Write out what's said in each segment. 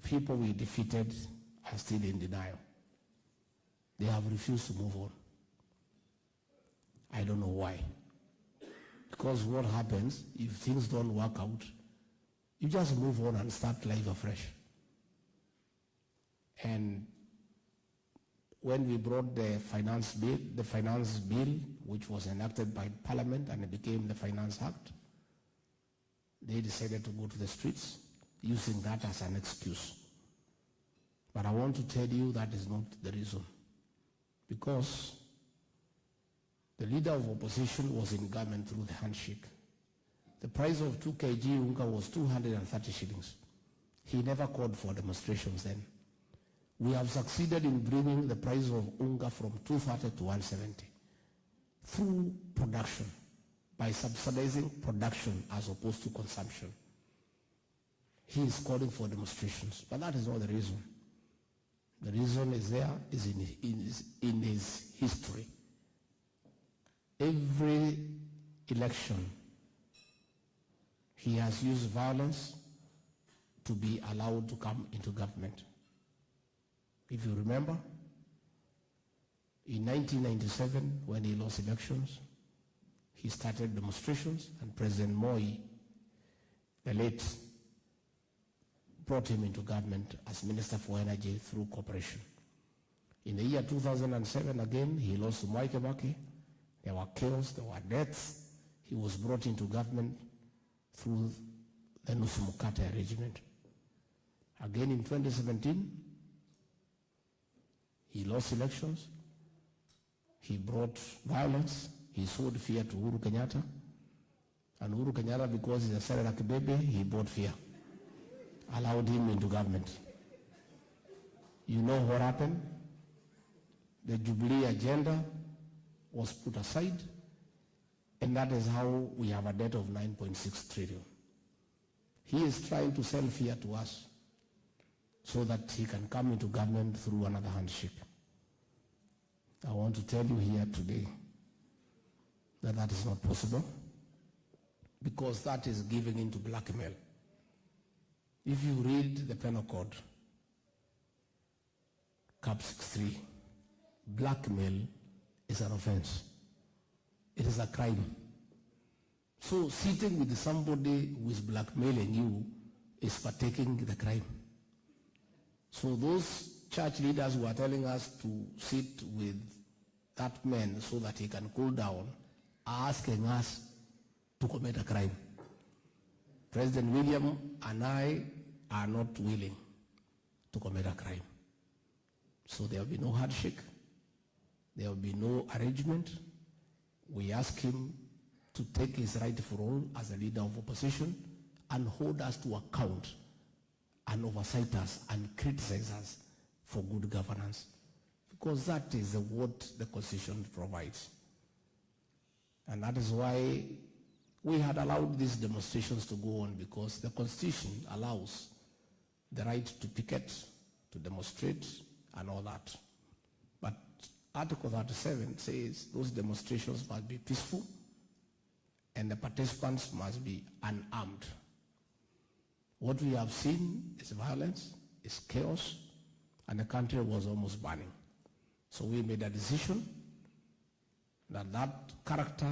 people we defeated are still in denial. They have refused to move on. I don't know why. Because what happens, if things don't work out, you just move on and start life afresh. And when we brought the finance bill, which was enacted by Parliament and it became the Finance Act, they decided to go to the streets using that as an excuse. But I want to tell you that is not the reason. Because the leader of opposition was in government through the handshake. The price of 2 kg unga was 230 shillings. He never called for demonstrations then. We have succeeded in bringing the price of unga from 230 to 170 through production, by subsidizing production as opposed to consumption. He is calling for demonstrations, but that is not the reason. The reason is in his history. Every election, he has used violence to be allowed to come into government. If you remember, in 1997, when he lost elections, he started demonstrations, and President Moi, the late, brought him into government as Minister for Energy through cooperation. In the year 2007, again, he lost to Mwai Kibaki. There were chaos, there were deaths. He was brought into government through the Nusu Mkate arrangement. Again in 2017, he lost elections. He brought violence. He sowed fear to Uhuru Kenyatta. And Uhuru Kenyatta, because he's a Sarah Kibebe, he brought fear. Allowed him into government. You know what happened? The Jubilee agenda was put aside, and that is how we have a debt of 9.6 trillion. He is trying to sell fear to us so that he can come into government through another handshake. I want to tell you here today that that is not possible, because that is giving into blackmail. If you read the penal code, Cap 63, blackmail is an offense. It is a crime. So sitting with somebody who is blackmailing you is partaking the crime. So those church leaders who are telling us to sit with that man so that he can cool down are asking us to commit a crime. President William and I are not willing to commit a crime. So there will be no handshake. There will be no arrangement. We ask him to take his rightful role as a leader of opposition and hold us to account and oversight us and criticize us for good governance. Because that is what the Constitution provides. And that is why we had allowed these demonstrations to go on, because the Constitution allows the right to picket, to demonstrate, and all that. But Article 37 says those demonstrations must be peaceful and the participants must be unarmed. What we have seen is violence, is chaos, and the country was almost burning. So we made a decision that that character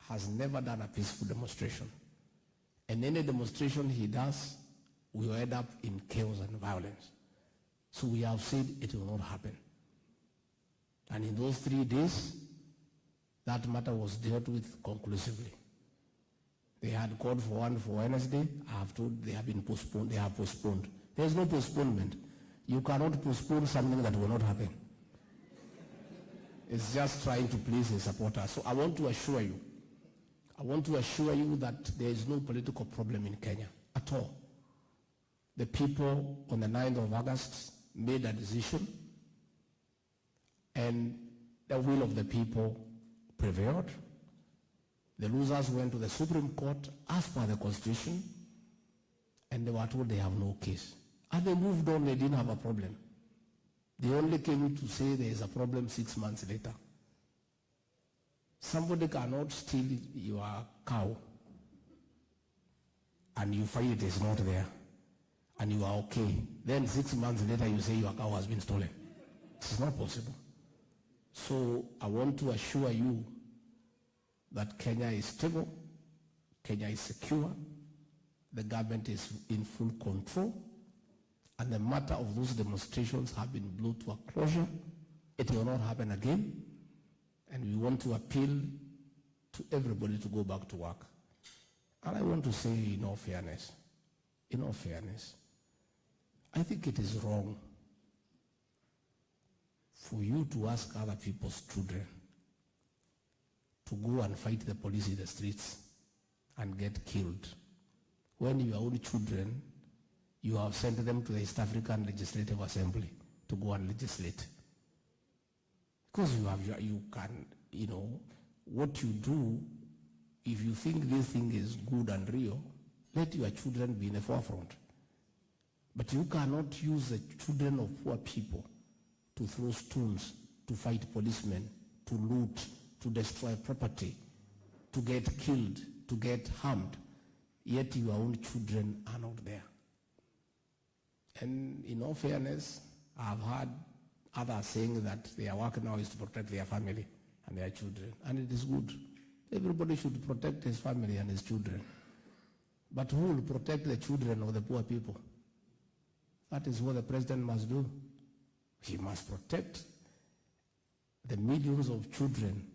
has never done a peaceful demonstration. And any demonstration he does will end up in chaos and violence. So we have said it will not happen. And in those 3 days, that matter was dealt with conclusively. They had called for one for Wednesday. I have told they have been postponed. They have postponed. There is no postponement. You cannot postpone something that will not happen. It's just trying to please his supporters. So I want to assure you that there is no political problem in Kenya at all. The people on the 9th of August made a decision, and the will of the people prevailed. The losers went to the Supreme Court as per the Constitution, and they were told they have no case. And they moved on, they didn't have a problem. They only came to say there is a problem 6 months later. Somebody cannot steal your cow and you find it is not there. and you are okay. Then 6 months later you say your cow has been stolen. It's not possible. So I want to assure you that Kenya is stable, Kenya is secure, the government is in full control, and the matter of those demonstrations have been brought to a closure. It will not happen again, and we want to appeal to everybody to go back to work. And I want to say in all fairness, I think it is wrong for you to ask other people's children to go and fight the police in the streets and get killed, when your own children, you have sent them to the East African Legislative Assembly to go and legislate. Because you can, what you do, if you think this thing is good and real, let your children be in the forefront. But you cannot use the children of poor people to throw stones, to fight policemen, to loot, to destroy property, to get killed, to get harmed, yet your own children are not there. And in all fairness, I've heard others saying that their work now is to protect their family and their children, and it is good. Everybody should protect his family and his children. But who will protect the children of the poor people? That is what the president must do. He must protect the millions of children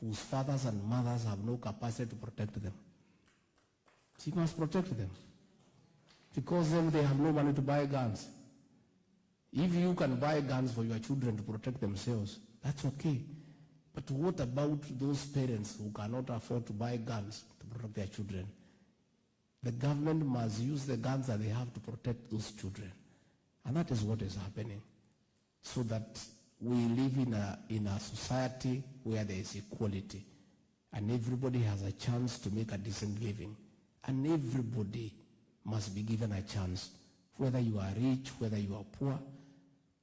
whose fathers and mothers have no capacity to protect them. He must protect them, because then they have no money to buy guns. If you can buy guns for your children to protect themselves, that's okay. But what about those parents who cannot afford to buy guns to protect their children? The government must use the guns that they have to protect those children. And that is what is happening. So that we live in a society where there is equality, and everybody has a chance to make a decent living. And everybody must be given a chance, whether you are rich, whether you are poor.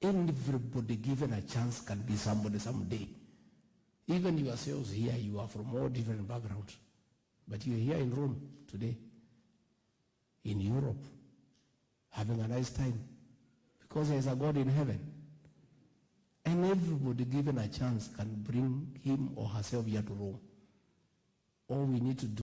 Everybody given a chance can be somebody someday. Even yourselves here, you are from all different backgrounds. But you are here in Rome today, in Europe, having a nice time, because there is a God in heaven. And everybody given a chance can bring him or herself here to Rome. All we need to do